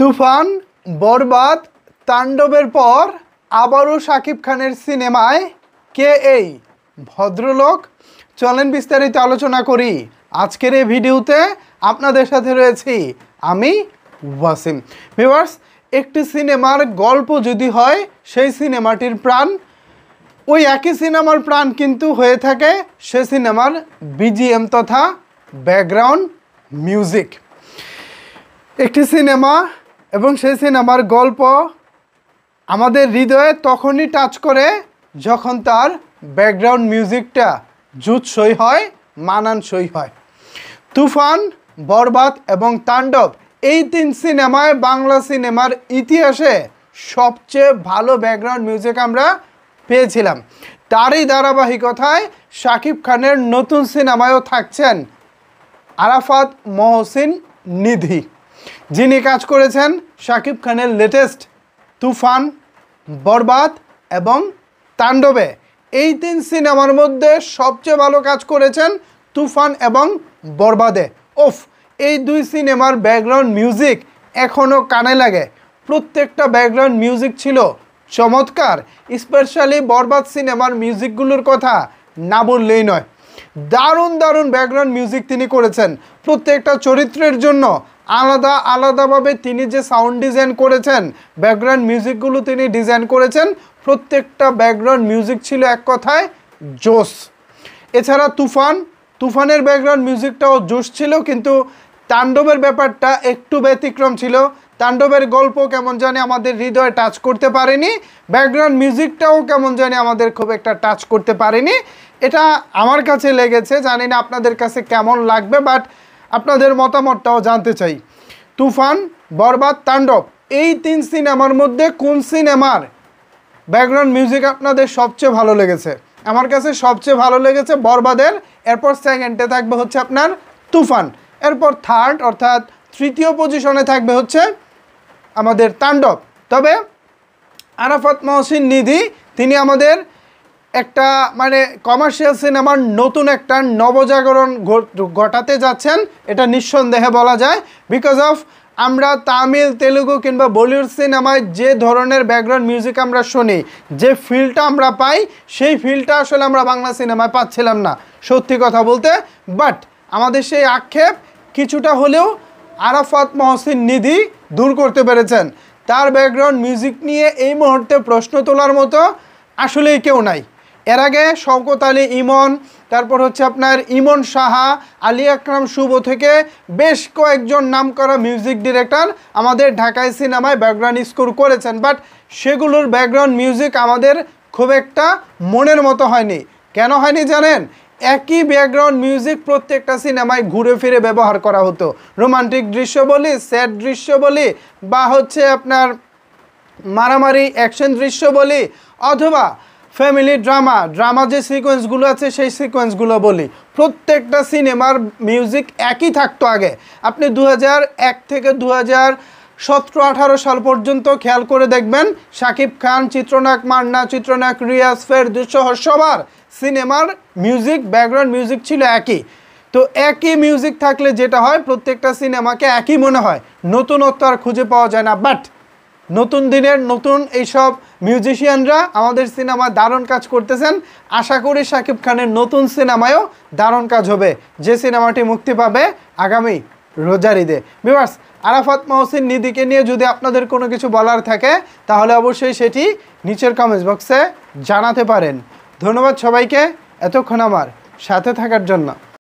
তুফান, বরবাদ, তাণ্ডবের পর আবারও শাকিব খানের সিনেমায় কে এই ভদ্রলোক? চলেন বিস্তারিত আলোচনা করি। আজকের এই ভিডিওতে আপনাদের সাথে রয়েছি আমি ওয়াসিম। ভিউয়ার্স, একটি সিনেমার গল্প যদি হয় সেই সিনেমাটির প্রাণ ওই একই সিনেমার প্রাণ কিন্তু হয়ে থাকে সে সিনেমার বিজিএম তথা ব্যাকগ্রাউন্ড মিউজিক। একটি সিনেমা এবং সেই সিনেমার গল্প আমাদের হৃদয়ে তখনই টাচ করে যখন তার ব্যাকগ্রাউন্ড মিউজিকটা জুৎসই হয়, মানানসই হয়। তুফান, বরবাদ এবং তাণ্ডব এই তিন সিনেমায় বাংলা সিনেমার ইতিহাসে সবচেয়ে ভালো ব্যাকগ্রাউন্ড মিউজিক আমরা পেয়েছিলাম। তারই ধারাবাহিকতায় শাকিব খানের নতুন সিনেমায়ও থাকছেন আরাফাত মহসিন নিধি, যিনি কাজ করেছেন শাকিব খানের লেটেস্ট তুফান, বরবাদ এবং তাণ্ডবে। এই তিন সিনেমার মধ্যে সবচেয়ে ভালো কাজ করেছেন তুফান এবং বরবাদে। এই দুই সিনেমার ব্যাকগ্রাউন্ড মিউজিক এখনও কানে লাগে। প্রত্যেকটা ব্যাকগ্রাউন্ড মিউজিক ছিল চমৎকার। স্পেশালি বরবাদ সিনেমার মিউজিকগুলোর কথা না বললেই নয়। দারুণ দারুণ ব্যাকগ্রাউন্ড মিউজিক তিনি করেছেন। প্রত্যেকটা চরিত্রের জন্য আলাদা আলাদাভাবে তিনি যে সাউন্ড ডিজাইন করেছেন, ব্যাকগ্রাউন্ড মিউজিকগুলো তিনি ডিজাইন করেছেন, প্রত্যেকটা ব্যাকগ্রাউন্ড মিউজিক ছিল এক কথায় জোশ। এছাড়া তুফানের ব্যাকগ্রাউন্ড মিউজিকটাও জোশ ছিল, কিন্তু তাণ্ডবের ব্যাপারটা একটু ব্যতিক্রম ছিল। তাণ্ডবের গল্প কেমন জানি আমাদের হৃদয়ে টাচ করতে পারেনি, ব্যাকগ্রাউন্ড মিউজিকটাও কেমন জানি আমাদের খুব একটা টাচ করতে পারেনি। এটা আমার কাছে লেগেছে, জানি না আপনাদের কাছে কেমন লাগবে, বাট আপনাদের মতামতটাও জানতে চাই। তুফান, বরবাদ, তাণ্ডব এই তিন সিনেমার মধ্যে কোন সিনেমার ব্যাকগ্রাউন্ড মিউজিক আপনাদের সবচেয়ে ভালো লেগেছে? আমার কাছে সবচেয়ে ভালো লেগেছে বরবাদের, এরপর সেকেন্ডে থাকবে হচ্ছে আপনার তুফান, এরপর থার্ড অর্থাৎ তৃতীয় পজিশনে থাকবে হচ্ছে আমাদের তাণ্ডব। তবে আরাফাত মহসিন নিধি তিনি আমাদের একটা কমার্শিয়াল সিনেমার নতুন একটা নবজাগরণ ঘটাতে যাচ্ছেন, এটা নিঃসন্দেহে বলা যায়। বিকজ অফ আমরা তামিল, তেলুগু কিংবা বলিউড সিনেমায় যে ধরনের ব্যাকগ্রাউন্ড মিউজিক আমরা শুনি, যে ফিলটা আমরা পাই, সেই ফিলটা আসলে আমরা বাংলা সিনেমায় পাচ্ছিলাম না সত্যি কথা বলতে। বাট আমাদের সেই আক্ষেপ কিছুটা হলেও আরাফাত মহসিন নিধি দূর করতে পেরেছেন। তার ব্যাকগ্রাউন্ড মিউজিক নিয়ে এই মুহূর্তে প্রশ্ন তোলার মতো আসলেই কেউ নাই। এর আগে শওকত আলী ইমন, তারপর হচ্ছে আপনার ইমন সাহা, আলী আকরাম শুভ থেকে বেশ কয়েকজন নামকরা মিউজিক ডিরেক্টর আমাদের ঢাকায় সিনেমায় ব্যাকগ্রাউন্ড স্কোর করেছেন, বাট সেগুলোর ব্যাকগ্রাউন্ড মিউজিক আমাদের খুব একটা মনের মতো হয়নি। কেন হয়নি জানেন? একই ব্যাকগ্রাউন্ড মিউজিক প্রত্যেকটা সিনেমায় ঘুরে ফিরে ব্যবহার করা হতো। রোমান্টিক দৃশ্য বলি, স্যাড দৃশ্য বলি, বা হচ্ছে আপনার মারামারি অ্যাকশন দৃশ্য বলি, অথবা ফ্যামিলি ড্রামা যে সিকোয়েন্সগুলো আছে সেই সিকোয়েন্সগুলো বলি, প্রত্যেকটা সিনেমার মিউজিক একই থাকতো আগে। আপনি 2001 থেকে 2017-18 সাল পর্যন্ত খেয়াল করে দেখবেন, শাকিব খান, চিত্রনায়ক মান্না, চিত্রনায়ক রিয়াজ, ফেরদৌস সহ সবার সিনেমার মিউজিক ব্যাকগ্রাউন্ড মিউজিক ছিল একই। তো একই মিউজিক থাকলে যেটা হয়, প্রত্যেকটা সিনেমাকে একই মনে হয়, নতুনত্ব আর খুঁজে পাওয়া যায় না। বাট নতুন দিনের নতুন এইসব মিউজিশিয়ানরা আমাদের সিনেমায় দারুণ কাজ করতেছেন। আশা করি শাকিব খানের নতুন সিনেমায়ও দারুণ কাজ হবে, যে সিনেমাটি মুক্তি পাবে আগামী রোজার ঈদে। ভিউয়ার্স, আরাফাত মহসিন নিধিকে নিয়ে যদি আপনাদের কোনো কিছু বলার থাকে তাহলে অবশ্যই সেটি নিচের কমেন্টস বক্সে জানাতে পারেন। ধন্যবাদ সবাইকে এতক্ষণ আমার সাথে থাকার জন্য।